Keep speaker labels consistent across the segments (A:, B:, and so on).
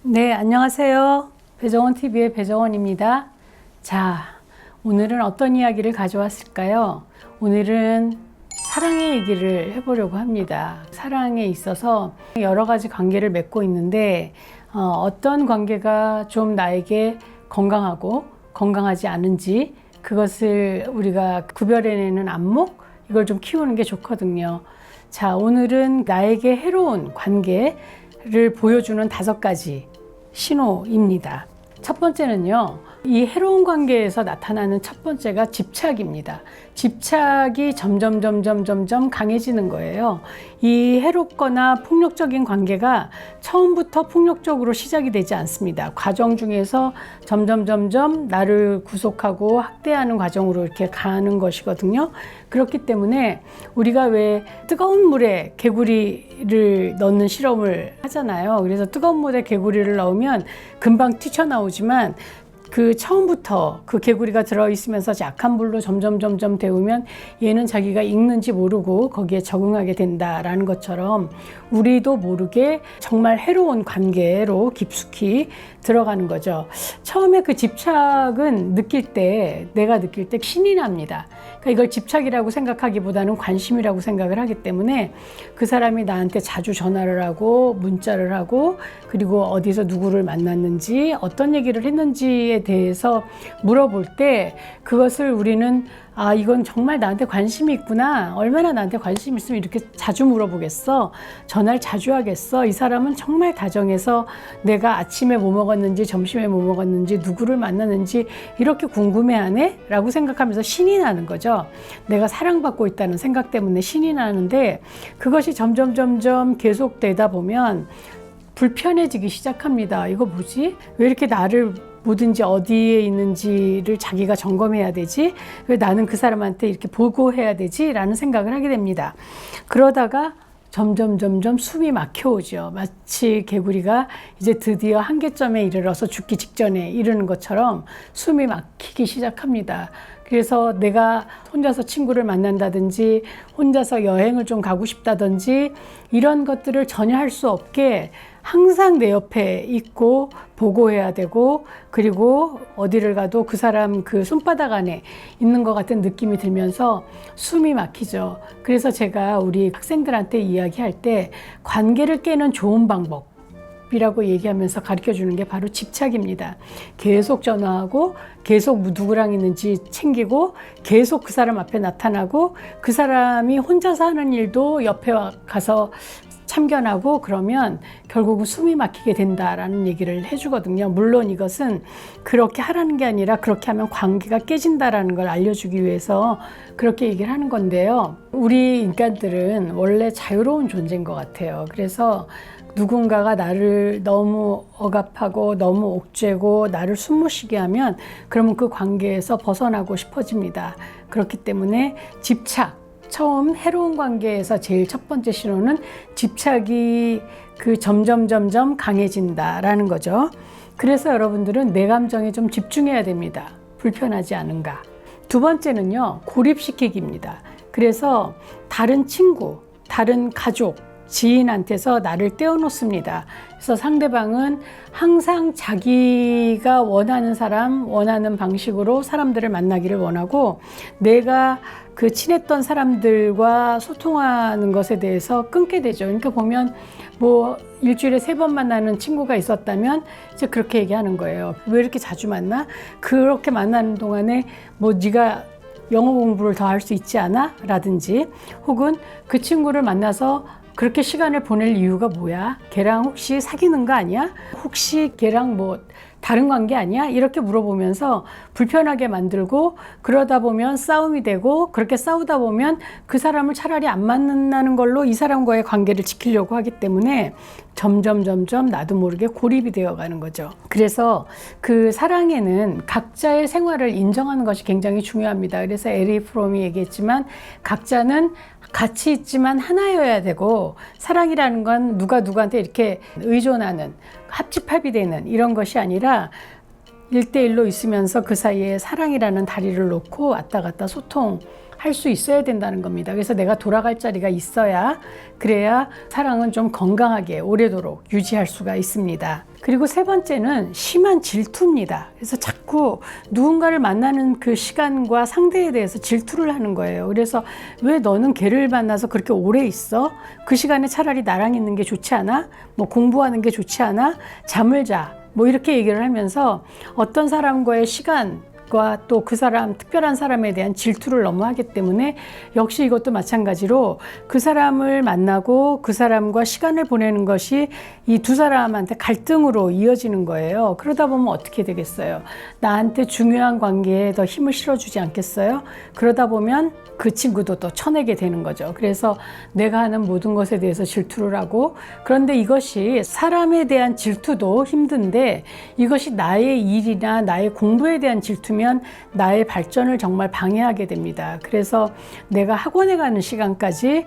A: 네, 안녕하세요. 배정원TV의 배정원입니다. 자, 오늘은 어떤 이야기를 가져왔을까요? 오늘은 사랑의 얘기를 해보려고 합니다. 사랑에 있어서 여러 가지 관계를 맺고 있는데 어떤 관계가 좀 나에게 건강하고 건강하지 않은지 그것을 우리가 구별해내는 안목? 이걸 좀 키우는 게 좋거든요. 자, 오늘은 나에게 해로운 관계를 보여주는 5가지 신호입니다. 첫 번째는요, 이 해로운 관계에서 나타나는 첫 번째가 집착입니다. 집착이 점점 강해지는 거예요. 이 해롭거나 폭력적인 관계가 처음부터 폭력적으로 시작이 되지 않습니다. 과정 중에서 점점 나를 구속하고 학대하는 과정으로 이렇게 가는 것이거든요. 그렇기 때문에 우리가 왜 뜨거운 물에 개구리를 넣는 실험을 하잖아요. 그래서 뜨거운 물에 개구리를 넣으면 금방 튀쳐나오지만 그 처음부터 그 개구리가 들어있으면서 약한 불로 점점 데우면 얘는 자기가 익는지 모르고 거기에 적응하게 된다라는 것처럼 우리도 모르게 정말 해로운 관계로 깊숙이 들어가는 거죠. 처음에 그 집착은 내가 느낄 때 신이 납니다. 그러니까 이걸 집착이라고 생각하기보다는 관심이라고 생각을 하기 때문에 그 사람이 나한테 자주 전화를 하고 문자를 하고 그리고 어디서 누구를 만났는지 어떤 얘기를 했는지에 대해서 물어볼 때 그것을 우리는 이건 정말 나한테 관심이 있구나. 얼마나 나한테 관심이 있으면 이렇게 자주 물어보겠어. 전화를 자주 하겠어. 이 사람은 정말 다정해서 내가 아침에 뭐 먹었는지 점심에 뭐 먹었는지 누구를 만났는지 이렇게 궁금해하네? 라고 생각하면서 신이 나는 거죠. 내가 사랑받고 있다는 생각 때문에 신이 나는데 그것이 점점 계속되다 보면 불편해지기 시작합니다. 이거 뭐지? 왜 이렇게 나를 뭐든지 어디에 있는지를 자기가 점검해야 되지? 왜 나는 그 사람한테 이렇게 보고해야 되지? 라는 생각을 하게 됩니다. 그러다가 점점 숨이 막혀오죠. 마치 개구리가 이제 드디어 한계점에 이르러서 죽기 직전에 이르는 것처럼 숨이 막히기 시작합니다. 그래서 내가 혼자서 친구를 만난다든지 혼자서 여행을 좀 가고 싶다든지 이런 것들을 전혀 할 수 없게 항상 내 옆에 있고 보고해야 되고 그리고 어디를 가도 그 사람 그 손바닥 안에 있는 것 같은 느낌이 들면서 숨이 막히죠. 그래서 제가 우리 학생들한테 이야기할 때 관계를 깨는 좋은 방법 이라고 얘기하면서 가르쳐 주는 게 바로 집착입니다. 계속 전화하고 계속 누구랑 있는지 챙기고 계속 그 사람 앞에 나타나고 그 사람이 혼자서 하는 일도 옆에 가서 참견하고 그러면 결국은 숨이 막히게 된다라는 얘기를 해주거든요. 물론 이것은 그렇게 하라는 게 아니라 그렇게 하면 관계가 깨진다라는 걸 알려주기 위해서 그렇게 얘기를 하는 건데요. 우리 인간들은 원래 자유로운 존재인 것 같아요. 그래서 누군가가 나를 너무 억압하고 너무 옥죄고 나를 숨못 쉬게 하면 그러면 그 관계에서 벗어나고 싶어집니다. 그렇기 때문에 처음 해로운 관계에서 제일 첫 번째 신호는 집착이 점점 강해진다라는 거죠. 그래서 여러분들은 내 감정에 좀 집중해야 됩니다. 불편하지 않은가. 두 번째는요, 고립시키기입니다. 그래서 다른 친구, 다른 가족, 지인한테서 나를 떼어놓습니다. 그래서 상대방은 항상 자기가 원하는 사람, 원하는 방식으로 사람들을 만나기를 원하고 내가 그 친했던 사람들과 소통하는 것에 대해서 끊게 되죠. 그러니까 보면 뭐 일주일에 3번 만나는 친구가 있었다면 이제 그렇게 얘기하는 거예요. 왜 이렇게 자주 만나? 그렇게 만나는 동안에 뭐 네가 영어 공부를 더 할 수 있지 않아? 라든지 혹은 그 친구를 만나서 그렇게 시간을 보낼 이유가 뭐야? 걔랑 혹시 사귀는 거 아니야? 혹시 걔랑 뭐 다른 관계 아니야? 이렇게 물어보면서 불편하게 만들고 그러다 보면 싸움이 되고 그렇게 싸우다 보면 그 사람을 차라리 안 만나는 걸로 이 사람과의 관계를 지키려고 하기 때문에 점점 나도 모르게 고립이 되어가는 거죠. 그래서 그 사랑에는 각자의 생활을 인정하는 것이 굉장히 중요합니다. 그래서 에리 프롬이 얘기했지만 각자는 같이 있지만 하나여야 되고 사랑이라는 건 누가 누구한테 이렇게 의존하는 합집합이 되는 이런 것이 아니라 1대1로 있으면서 그 사이에 사랑이라는 다리를 놓고 왔다 갔다 소통하는 할 수 있어야 된다는 겁니다. 그래서 내가 돌아갈 자리가 있어야, 그래야 사랑은 좀 건강하게 오래도록 유지할 수가 있습니다. 그리고 세 번째는 심한 질투입니다. 그래서 자꾸 누군가를 만나는 그 시간과 상대에 대해서 질투를 하는 거예요. 그래서 왜 너는 걔를 만나서 그렇게 오래 있어? 그 시간에 차라리 나랑 있는 게 좋지 않아? 뭐 공부하는 게 좋지 않아? 잠을 자. 뭐 이렇게 얘기를 하면서 어떤 사람과의 시간과 또 그 사람, 특별한 사람에 대한 질투를 너무 하기 때문에 역시 이것도 마찬가지로 그 사람을 만나고 그 사람과 시간을 보내는 것이 이 두 사람한테 갈등으로 이어지는 거예요. 그러다 보면 어떻게 되겠어요? 나한테 중요한 관계에 더 힘을 실어주지 않겠어요? 그러다 보면 그 친구도 또 쳐내게 되는 거죠. 그래서 내가 하는 모든 것에 대해서 질투를 하고, 그런데 이것이 사람에 대한 질투도 힘든데 이것이 나의 일이나 나의 공부에 대한 질투면 나의 발전을 정말 방해하게 됩니다. 그래서 내가 학원에 가는 시간까지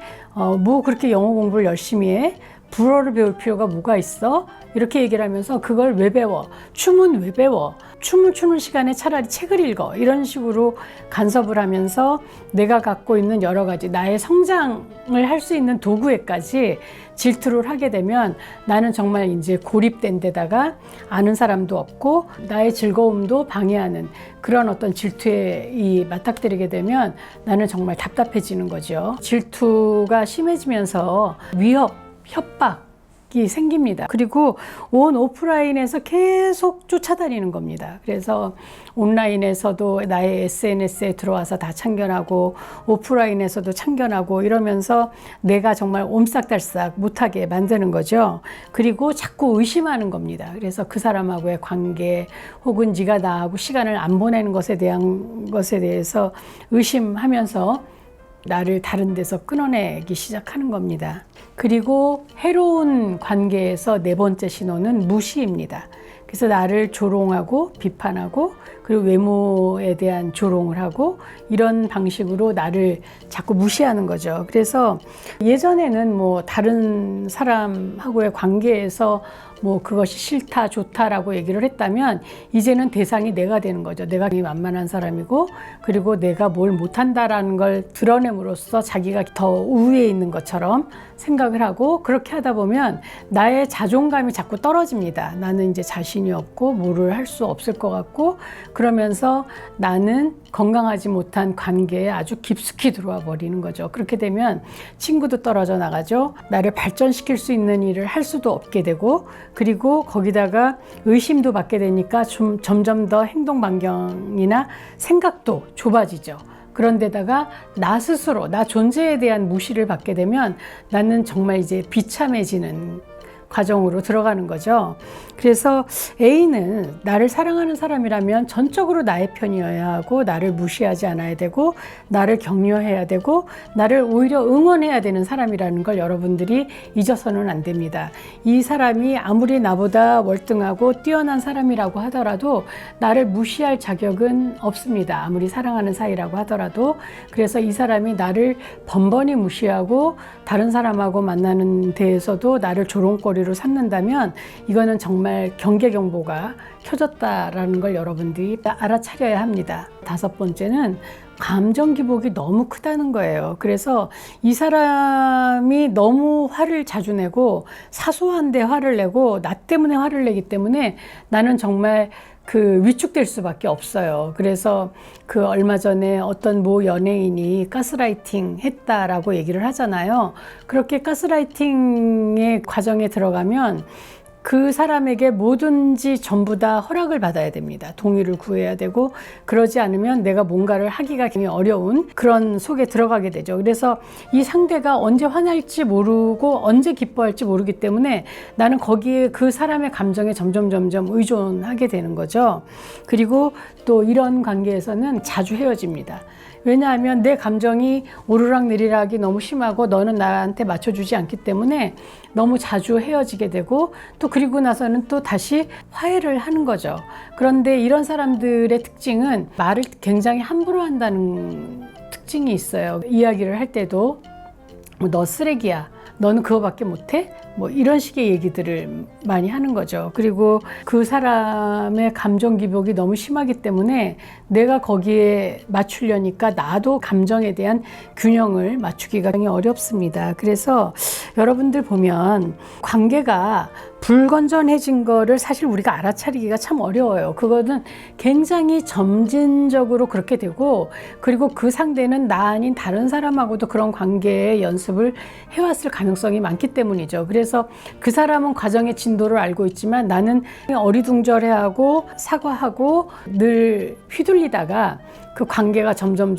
A: 뭐 그렇게 영어 공부를 열심히 해? 불어를 배울 필요가 뭐가 있어? 이렇게 얘기를 하면서 그걸 왜 배워? 춤은 왜 배워? 춤을 추는 시간에 차라리 책을 읽어. 이런 식으로 간섭을 하면서 내가 갖고 있는 여러 가지 나의 성장을 할 수 있는 도구에까지 질투를 하게 되면 나는 정말 이제 고립된 데다가 아는 사람도 없고 나의 즐거움도 방해하는 그런 어떤 질투에 맞닥뜨리게 되면 나는 정말 답답해지는 거죠. 질투가 심해지면서 위협, 협박이 생깁니다. 그리고 온 오프라인에서 계속 쫓아다니는 겁니다. 그래서 온라인에서도 나의 SNS에 들어와서 다 참견하고 오프라인에서도 참견하고 이러면서 내가 정말 옴싹달싹 못하게 만드는 거죠. 그리고 자꾸 의심하는 겁니다. 그래서 그 사람하고의 관계 혹은 네가 나하고 시간을 안 보내는 것에 대해서 의심하면서 나를 다른 데서 끊어내기 시작하는 겁니다. 그리고 해로운 관계에서 네 번째 신호는 무시입니다. 그래서 나를 조롱하고 비판하고 그리고 외모에 대한 조롱을 하고 이런 방식으로 나를 자꾸 무시하는 거죠. 그래서 예전에는 뭐 다른 사람하고의 관계에서 뭐 그것이 싫다 좋다라고 얘기를 했다면 이제는 대상이 내가 되는 거죠. 내가 만만한 사람이고 그리고 내가 뭘 못한다라는 걸 드러냄으로써 자기가 더 우위에 있는 것처럼 생각을 하고 그렇게 하다 보면 나의 자존감이 자꾸 떨어집니다. 나는 이제 자신이 없고 뭐를 할 수 없을 것 같고 그러면서 나는 건강하지 못한 관계에 아주 깊숙이 들어와 버리는 거죠. 그렇게 되면 친구도 떨어져 나가죠. 나를 발전시킬 수 있는 일을 할 수도 없게 되고 그리고 거기다가 의심도 받게 되니까 좀 점점 더 행동 반경이나 생각도 좁아지죠. 그런데다가 나 스스로, 나 존재에 대한 무시를 받게 되면 나는 정말 이제 비참해지는 과정으로 들어가는 거죠. 그래서 A는 나를 사랑하는 사람이라면 전적으로 나의 편이어야 하고 나를 무시하지 않아야 되고 나를 격려해야 되고 나를 오히려 응원해야 되는 사람이라는 걸 여러분들이 잊어서는 안 됩니다. 이 사람이 아무리 나보다 월등하고 뛰어난 사람이라고 하더라도 나를 무시할 자격은 없습니다. 아무리 사랑하는 사이라고 하더라도. 그래서 이 사람이 나를 번번이 무시하고 다른 사람하고 만나는 데에서도 나를 조롱거리로 삼는다면 이거는 정말 경계경보가 켜졌다라는 걸 여러분들이 알아차려야 합니다. 다섯 번째는 감정 기복이 너무 크다는 거예요. 그래서 이 사람이 너무 화를 자주 내고 사소한데 화를 내고 나 때문에 화를 내기 때문에 나는 정말 위축될 수밖에 없어요. 그래서 얼마 전에 어떤 모 연예인이 가스라이팅 했다라고 얘기를 하잖아요. 그렇게 가스라이팅의 과정에 들어가면 그 사람에게 뭐든지 전부 다 허락을 받아야 됩니다. 동의를 구해야 되고 그러지 않으면 내가 뭔가를 하기가 굉장히 어려운 그런 속에 들어가게 되죠. 그래서 이 상대가 언제 화날지 모르고 언제 기뻐할지 모르기 때문에 나는 거기에 그 사람의 감정에 점점 의존하게 되는 거죠. 그리고 또 이런 관계에서는 자주 헤어집니다. 왜냐하면 내 감정이 오르락내리락이 너무 심하고 너는 나한테 맞춰주지 않기 때문에 너무 자주 헤어지게 되고 또 그리고 나서는 또 다시 화해를 하는 거죠. 그런데 이런 사람들의 특징은 말을 굉장히 함부로 한다는 특징이 있어요. 이야기를 할 때도 너 쓰레기야. 너는 그거밖에 못해? 뭐 이런 식의 얘기들을 많이 하는 거죠. 그리고 그 사람의 감정 기복이 너무 심하기 때문에 내가 거기에 맞추려니까 나도 감정에 대한 균형을 맞추기가 굉장히 어렵습니다. 그래서 여러분들 보면 관계가 불건전해진 거를 사실 우리가 알아차리기가 참 어려워요. 그거는 굉장히 점진적으로 그렇게 되고, 그리고 그 상대는 나 아닌 다른 사람하고도 그런 관계의 연습을 해왔을 가능성이 많기 때문이죠. 그래서 그 사람은 과정의 진도를 알고 있지만 나는 어리둥절해하고 사과하고 늘 휘둘리다가 그 관계가 점점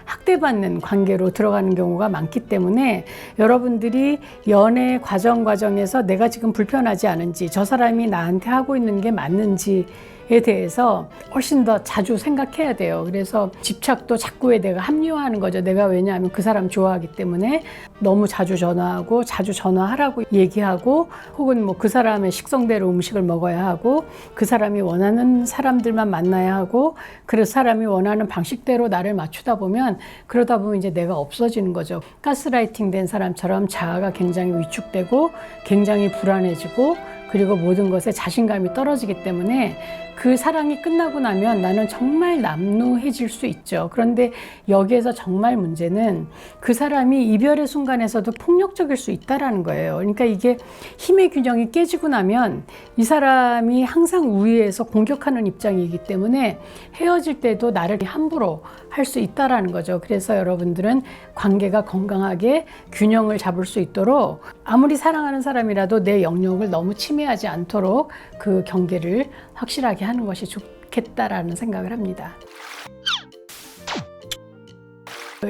A: 학대받는 관계로 들어가는 경우가 많기 때문에 여러분들이 연애 과정에서 내가 지금 불편하지 않은지, 저 사람이 나한테 하고 있는 게 맞는지에 대해서 훨씬 더 자주 생각해야 돼요. 그래서 집착도 자꾸에 내가 합리화하는 거죠. 내가 왜냐하면 그 사람 좋아하기 때문에 너무 자주 전화하고 자주 전화하라고 얘기하고, 혹은 뭐 그 사람의 식성대로 음식을 먹어야 하고, 그 사람이 원하는 사람들만 만나야 하고, 그 사람이 원하는 방식대로 나를 맞추다 보면, 그러다 보면 이제 내가 없어지는 거죠. 가스라이팅 된 사람처럼 자아가 굉장히 위축되고 굉장히 불안해지고, 그리고 모든 것에 자신감이 떨어지기 때문에 그 사랑이 끝나고 나면 나는 정말 남루해질 수 있죠. 그런데 여기에서 정말 문제는 그 사람이 이별의 순간에서도 폭력적일 수 있다라는 거예요. 그러니까 이게 힘의 균형이 깨지고 나면 이 사람이 항상 우위에서 공격하는 입장이기 때문에 헤어질 때도 나를 함부로 할 수 있다라는 거죠. 그래서 여러분들은 관계가 건강하게 균형을 잡을 수 있도록 아무리 사랑하는 사람이라도 내 영역을 너무 침해하지 않도록 그 경계를 확실하게 하는 것이 좋겠다라는 생각을 합니다.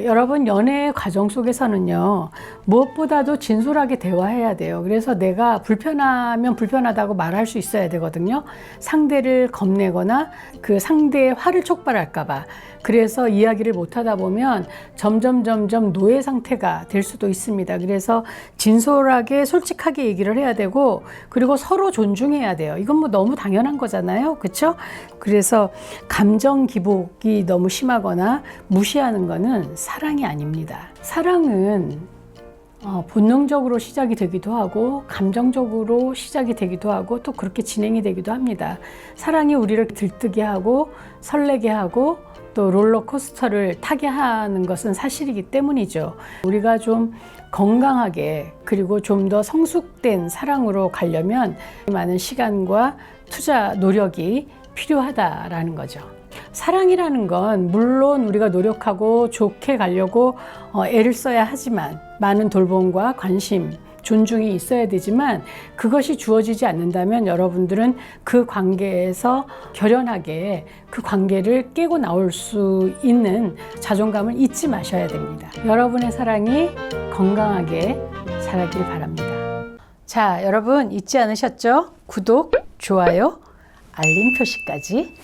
A: 여러분, 연애 과정 속에서는요, 무엇보다도 진솔하게 대화해야 돼요. 그래서 내가 불편하면 불편하다고 말할 수 있어야 되거든요. 상대를 겁내거나 그 상대의 화를 촉발할까봐. 그래서 이야기를 못하다 보면 점점 노예 상태가 될 수도 있습니다. 그래서 진솔하게 솔직하게 얘기를 해야 되고, 그리고 서로 존중해야 돼요. 이건 뭐 너무 당연한 거잖아요. 그렇죠? 그래서 감정 기복이 너무 심하거나 무시하는 거는 사랑이 아닙니다. 사랑은 본능적으로 시작이 되기도 하고 감정적으로 시작이 되기도 하고 또 그렇게 진행이 되기도 합니다. 사랑이 우리를 들뜨게 하고 설레게 하고 또 롤러코스터를 타게 하는 것은 사실이기 때문이죠. 우리가 좀 건강하게 그리고 좀 더 성숙된 사랑으로 가려면 많은 시간과 투자, 노력이 필요하다라는 거죠. 사랑이라는 건 물론 우리가 노력하고 좋게 가려고 애를 써야 하지만, 많은 돌봄과 관심, 존중이 있어야 되지만, 그것이 주어지지 않는다면 여러분들은 그 관계에서 결연하게 그 관계를 깨고 나올 수 있는 자존감을 잊지 마셔야 됩니다. 여러분의 사랑이 건강하게 자라길 바랍니다. 자, 여러분 잊지 않으셨죠? 구독, 좋아요, 알림 표시까지.